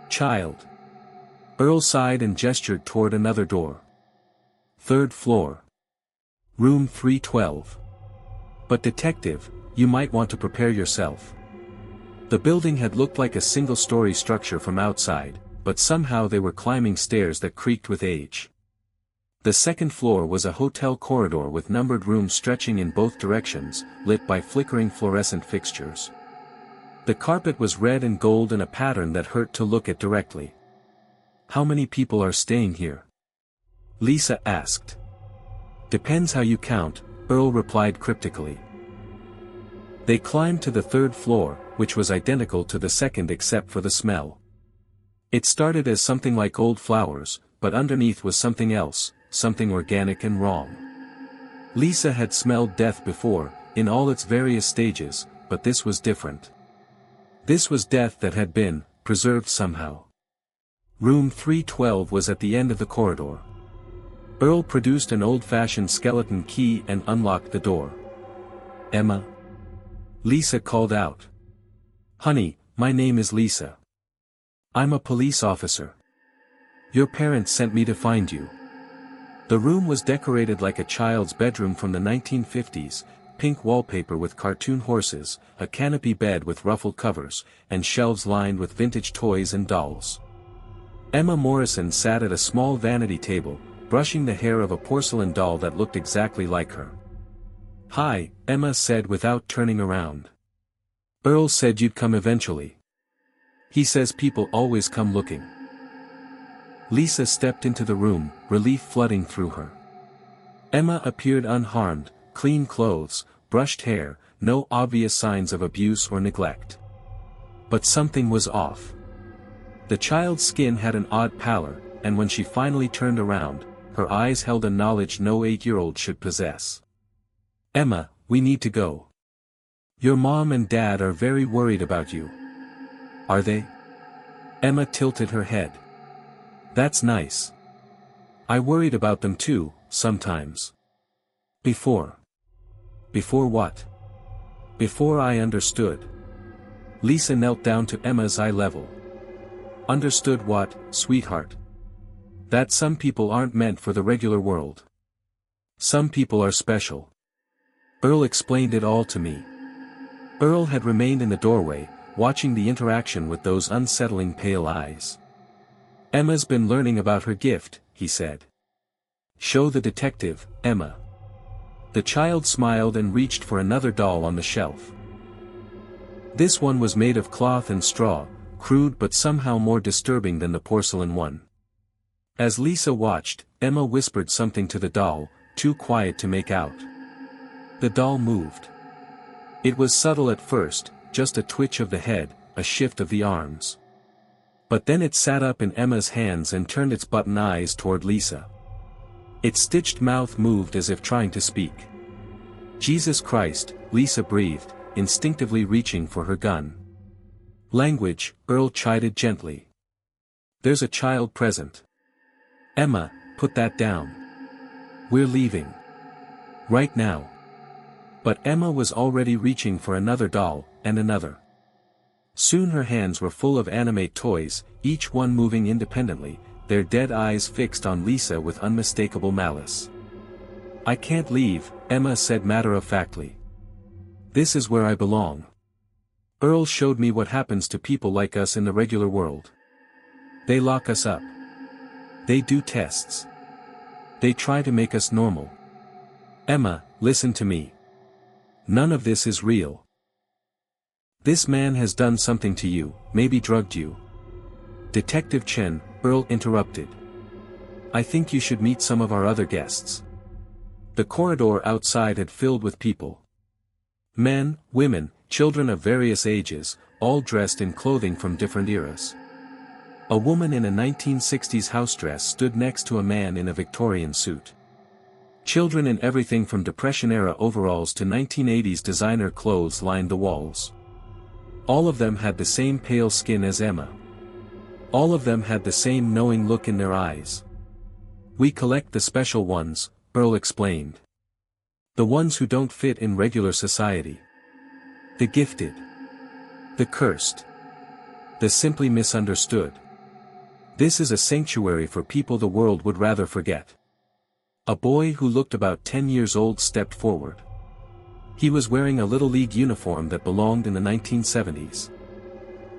child? Earl sighed and gestured toward another door. Third floor. Room 312. But detective, you might want to prepare yourself. The building had looked like a single-story structure from outside, but somehow they were climbing stairs that creaked with age. The second floor was a hotel corridor with numbered rooms stretching in both directions, lit by flickering fluorescent fixtures. The carpet was red and gold in a pattern that hurt to look at directly. How many people are staying here? Lisa asked. Depends how you count, Earl replied cryptically. They climbed to the third floor, which was identical to the second except for the smell. It started as something like old flowers, but underneath was something else, something organic and wrong. Lisa had smelled death before, in all its various stages, but this was different. This was death that had been preserved somehow. Room 312 was at the end of the corridor. Earl produced an old-fashioned skeleton key and unlocked the door. Emma? Lisa called out. Honey, my name is Lisa. I'm a police officer. Your parents sent me to find you. The room was decorated like a child's bedroom from the 1950s, pink wallpaper with cartoon horses, a canopy bed with ruffled covers, and shelves lined with vintage toys and dolls. Emma Morrison sat at a small vanity table, brushing the hair of a porcelain doll that looked exactly like her. Hi, Emma said without turning around. Earl said you'd come eventually. He says people always come looking. Lisa stepped into the room, relief flooding through her. Emma appeared unharmed, clean clothes, brushed hair, no obvious signs of abuse or neglect. But something was off. The child's skin had an odd pallor, and when she finally turned around, her eyes held a knowledge no 8-year-old should possess. Emma, we need to go. Your mom and dad are very worried about you. Are they? Emma tilted her head. That's nice. I worried about them too, sometimes. Before. Before what? Before I understood. Lisa knelt down to Emma's eye level. Understood what, sweetheart? That some people aren't meant for the regular world. Some people are special. Earl explained it all to me. Earl had remained in the doorway, watching the interaction with those unsettling pale eyes. Emma's been learning about her gift, he said. Show the detective, Emma. The child smiled and reached for another doll on the shelf. This one was made of cloth and straw, crude but somehow more disturbing than the porcelain one. As Lisa watched, Emma whispered something to the doll, too quiet to make out. The doll moved. It was subtle at first, just a twitch of the head, a shift of the arms. But then it sat up in Emma's hands and turned its button eyes toward Lisa. Its stitched mouth moved as if trying to speak. Jesus Christ, Lisa breathed, instinctively reaching for her gun. Language, Earl chided gently. There's a child present. Emma, put that down. We're leaving. Right now. But Emma was already reaching for another doll, and another. Soon her hands were full of animate toys, each one moving independently, their dead eyes fixed on Lisa with unmistakable malice. I can't leave, Emma said matter-of-factly. This is where I belong. Earl showed me what happens to people like us in the regular world. They lock us up. They do tests. They try to make us normal. Emma, listen to me. None of this is real. This man has done something to you, maybe drugged you. Detective Chen, Earl interrupted. I think you should meet some of our other guests. The corridor outside had filled with people. Men, women, children of various ages, all dressed in clothing from different eras. A woman in a 1960s house dress stood next to a man in a Victorian suit. Children in everything from Depression-era overalls to 1980s designer clothes lined the walls. All of them had the same pale skin as Emma. All of them had the same knowing look in their eyes. We collect the special ones, Earl explained. The ones who don't fit in regular society. The gifted. The cursed. The simply misunderstood. This is a sanctuary for people the world would rather forget. A boy who looked about 10 years old stepped forward. He was wearing a Little League uniform that belonged in the 1970s.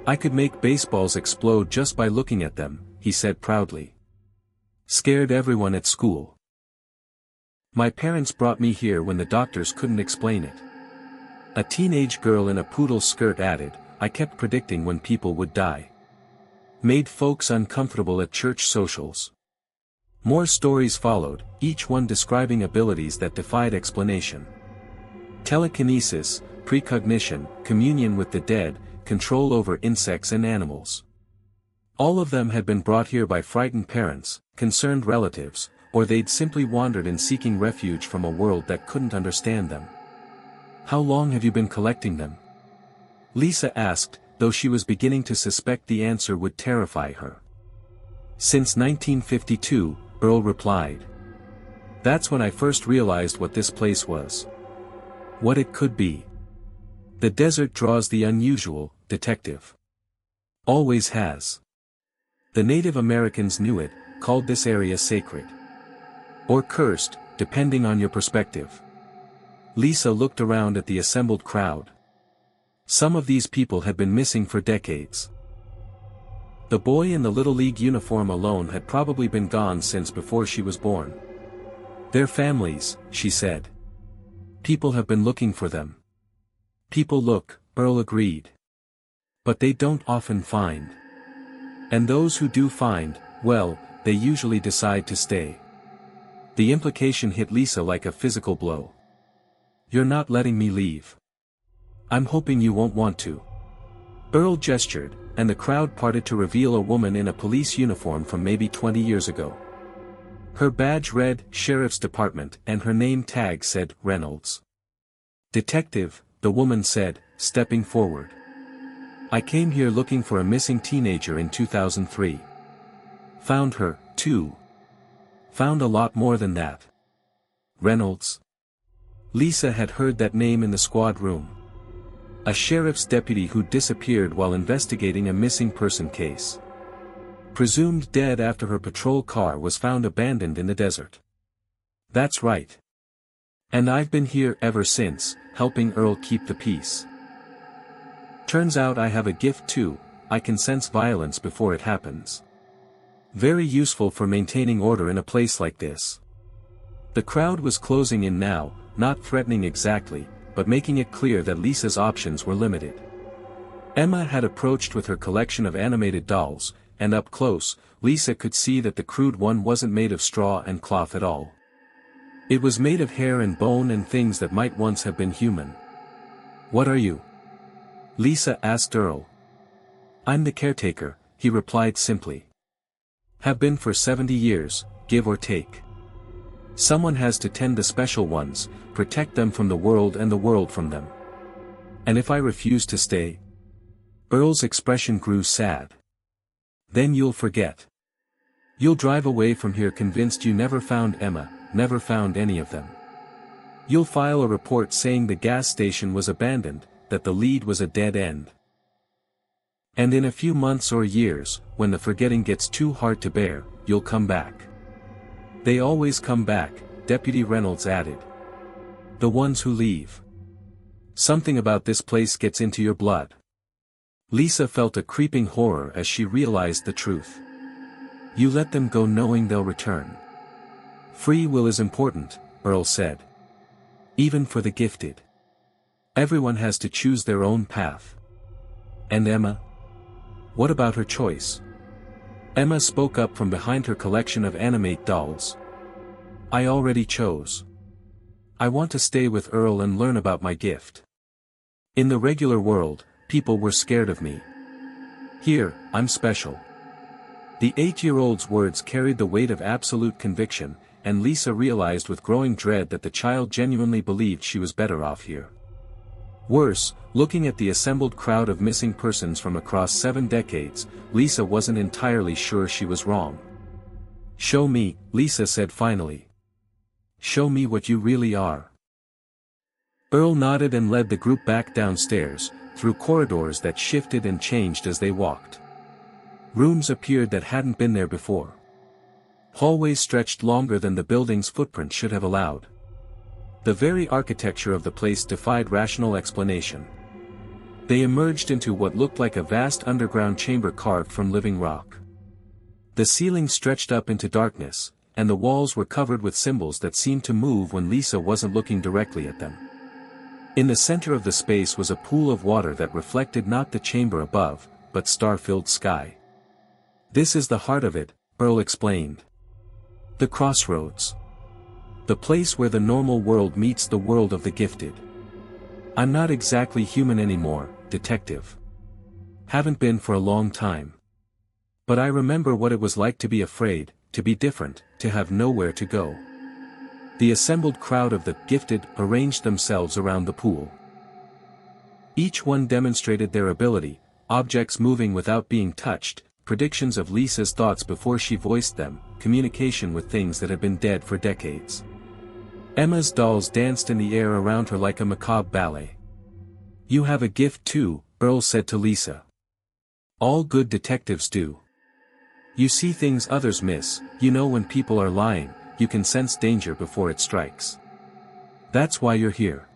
"I could make baseballs explode just by looking at them," he said proudly. "Scared everyone at school. My parents brought me here when the doctors couldn't explain it." A teenage girl in a poodle skirt added, "I kept predicting when people would die. Made folks uncomfortable at church socials." More stories followed, each one describing abilities that defied explanation. Telekinesis, precognition, communion with the dead, control over insects and animals. All of them had been brought here by frightened parents, concerned relatives, or they'd simply wandered in seeking refuge from a world that couldn't understand them. "How long have you been collecting them?" Lisa asked, though she was beginning to suspect the answer would terrify her. "Since 1952, Earl replied. "That's when I first realized what this place was. What it could be. The desert draws the unusual, detective. Always has. The Native Americans knew it, called this area sacred. Or cursed, depending on your perspective." Lisa looked around at the assembled crowd. Some of these people had been missing for decades. The boy in the Little League uniform alone had probably been gone since before she was born. "Their families," she said. "People have been looking for them." "People look," Earl agreed. "But they don't often find. And those who do find, well, they usually decide to stay." The implication hit Lisa like a physical blow. "You're not letting me leave. I'm hoping you won't want to." Earl gestured, and the crowd parted to reveal a woman in a police uniform from maybe 20 years ago. Her badge read, Sheriff's Department, and her name tag said, Reynolds. "Detective," the woman said, stepping forward. "I came here looking for a missing teenager in 2003. Found her, too. Found a lot more than that." Reynolds. Lisa had heard that name in the squad room. A sheriff's deputy who disappeared while investigating a missing person case. Presumed dead after her patrol car was found abandoned in the desert. "That's right. And I've been here ever since, helping Earl keep the peace. Turns out I have a gift too, I can sense violence before it happens. Very useful for maintaining order in a place like this." The crowd was closing in now, not threatening exactly, but making it clear that Lisa's options were limited. Emma had approached with her collection of animated dolls, and up close, Lisa could see that the crude one wasn't made of straw and cloth at all. It was made of hair and bone and things that might once have been human. "What are you?" Lisa asked Earl. "I'm the caretaker," he replied simply. "Have been for 70 years, give or take. Someone has to tend the special ones, protect them from the world and the world from them. And if I refuse to stay?" Earl's expression grew sad. "Then you'll forget. You'll drive away from here convinced you never found Emma, never found any of them. You'll file a report saying the gas station was abandoned, that the lead was a dead end. And in a few months or years, when the forgetting gets too hard to bear, you'll come back. They always come back," Deputy Reynolds added. "The ones who leave. Something about this place gets into your blood." Lisa felt a creeping horror as she realized the truth. "You let them go knowing they'll return." "Free will is important," Earl said. "Even for the gifted. Everyone has to choose their own path." "And Emma? What about her choice?" Emma spoke up from behind her collection of animate dolls. "I already chose. I want to stay with Earl and learn about my gift. In the regular world, people were scared of me. Here, I'm special." The 8-year-old's words carried the weight of absolute conviction, and Lisa realized with growing dread that the child genuinely believed she was better off here. Worse, looking at the assembled crowd of missing persons from across 7 decades, Lisa wasn't entirely sure she was wrong. "Show me," Lisa said finally. "Show me what you really are." Earl nodded and led the group back downstairs, through corridors that shifted and changed as they walked. Rooms appeared that hadn't been there before. Hallways stretched longer than the building's footprint should have allowed. The very architecture of the place defied rational explanation. They emerged into what looked like a vast underground chamber carved from living rock. The ceiling stretched up into darkness, and the walls were covered with symbols that seemed to move when Lisa wasn't looking directly at them. In the center of the space was a pool of water that reflected not the chamber above, but star-filled sky. "This is the heart of it," Earl explained. "The crossroads. The place where the normal world meets the world of the gifted. I'm not exactly human anymore, detective. Haven't been for a long time. But I remember what it was like to be afraid, to be different, to have nowhere to go." The assembled crowd of the gifted arranged themselves around the pool. Each one demonstrated their ability, objects moving without being touched, predictions of Lisa's thoughts before she voiced them, communication with things that had been dead for decades. Emma's dolls danced in the air around her like a macabre ballet. "You have a gift too," Earl said to Lisa. "All good detectives do. You see things others miss, you know when people are lying, you can sense danger before it strikes. That's why you're here.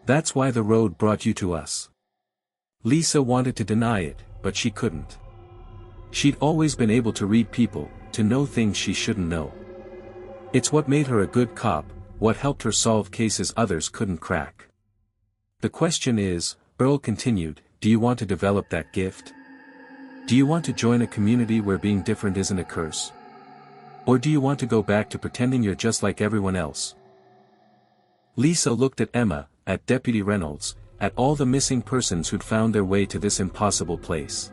That's why the road brought you to us." Lisa wanted to deny it, but she couldn't. She'd always been able to read people, to know things she shouldn't know. It's what made her a good cop, what helped her solve cases others couldn't crack. "The question is," Earl continued, "do you want to develop that gift? Do you want to join a community where being different isn't a curse? Or do you want to go back to pretending you're just like everyone else?" Lisa looked at Emma, at Deputy Reynolds, at all the missing persons who'd found their way to this impossible place.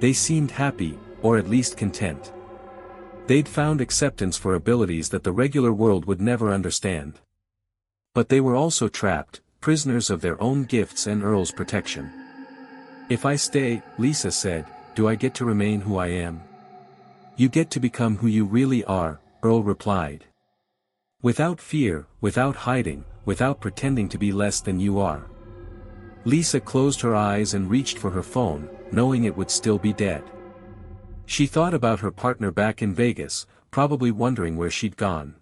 They seemed happy, or at least content. They'd found acceptance for abilities that the regular world would never understand. But they were also trapped, prisoners of their own gifts and Earl's protection. "If I stay," Lisa said, "do I get to remain who I am?" "You get to become who you really are," Earl replied. "Without fear, without hiding, without pretending to be less than you are." Lisa closed her eyes and reached for her phone, knowing it would still be dead. She thought about her partner back in Vegas, probably wondering where she'd gone.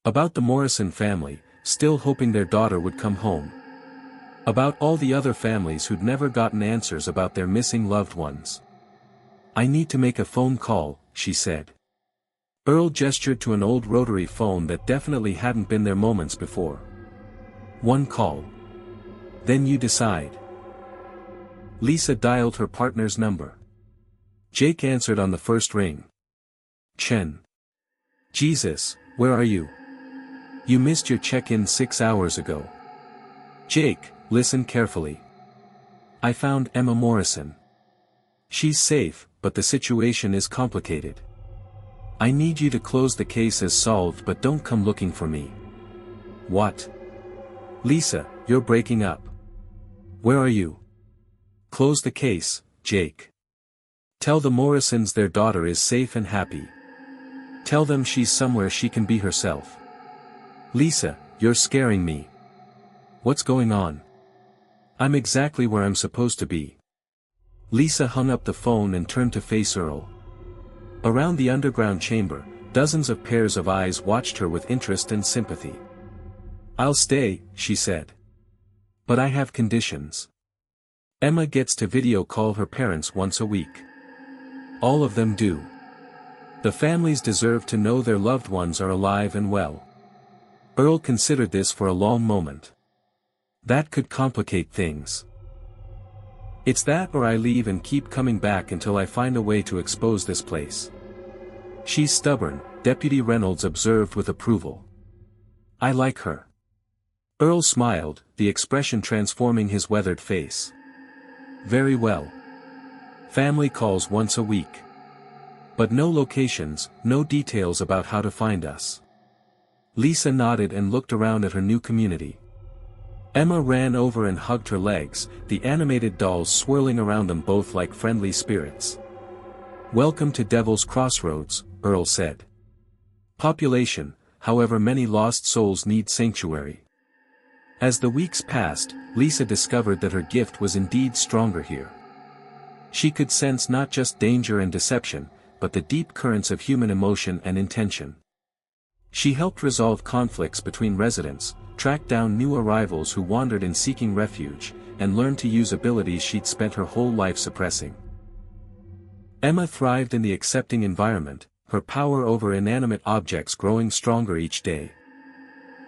About the Morrison family, still hoping their daughter would come home. About all the other families who'd never gotten answers about their missing loved ones. "I need to make a phone call," she said. Earl gestured to an old rotary phone that definitely hadn't been there moments before. "One call. Then you decide." Lisa dialed her partner's number. Jake answered on the first ring. "Chen. Jesus, where are you? You missed your check-in 6 hours ago." "Jake, listen carefully. I found Emma Morrison. She's safe, but the situation is complicated. I need you to close the case as solved, but don't come looking for me." "What?" "Lisa, you're breaking up. Where are you?" "Close the case, Jake. Tell the Morrisons their daughter is safe and happy. Tell them she's somewhere she can be herself." "Lisa, you're scaring me. What's going on?" "I'm exactly where I'm supposed to be." Lisa hung up the phone and turned to face Earl. Around the underground chamber, dozens of pairs of eyes watched her with interest and sympathy. "I'll stay," she said. "But I have conditions. Emma gets to video call her parents once a week. All of them do. The families deserve to know their loved ones are alive and well." Earl considered this for a long moment. That could complicate things. "It's that or I leave and keep coming back until I find a way to expose this place." "She's stubborn," Deputy Reynolds observed with approval. "I like her." Earl smiled, the expression transforming his weathered face. "Very well. Family calls once a week. But no locations, no details about how to find us." Lisa nodded and looked around at her new community. Emma ran over and hugged her legs, the animated dolls swirling around them both like friendly spirits. "Welcome to Devil's Crossroads," Earl said. "Population, however many lost souls need sanctuary. As the weeks passed, Lisa discovered that her gift was indeed stronger here. She could sense not just danger and deception, but the deep currents of human emotion and intention. She helped resolve conflicts between residents, track down new arrivals who wandered in seeking refuge, and learned to use abilities she'd spent her whole life suppressing. Emma thrived in the accepting environment, her power over inanimate objects growing stronger each day.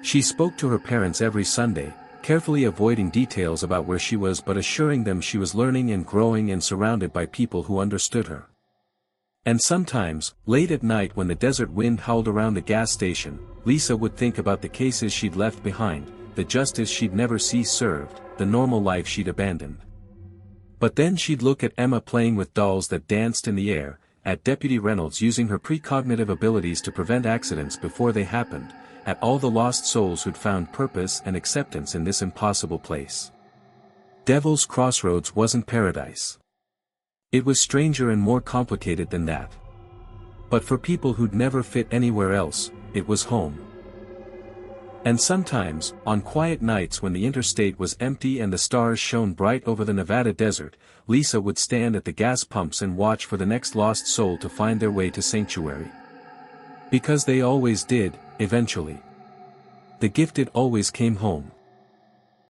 She spoke to her parents every Sunday, carefully avoiding details about where she was but assuring them she was learning and growing and surrounded by people who understood her. And sometimes, late at night when the desert wind howled around the gas station, Lisa would think about the cases she'd left behind, the justice she'd never see served, the normal life she'd abandoned. But then she'd look at Emma playing with dolls that danced in the air, at Deputy Reynolds using her precognitive abilities to prevent accidents before they happened, at all the lost souls who'd found purpose and acceptance in this impossible place. Devil's Crossroads wasn't paradise. It was stranger and more complicated than that. But for people who'd never fit anywhere else, it was home. And sometimes, on quiet nights when the interstate was empty and the stars shone bright over the Nevada desert, Lisa would stand at the gas pumps and watch for the next lost soul to find their way to sanctuary. Because they always did, eventually. The gifted always came home.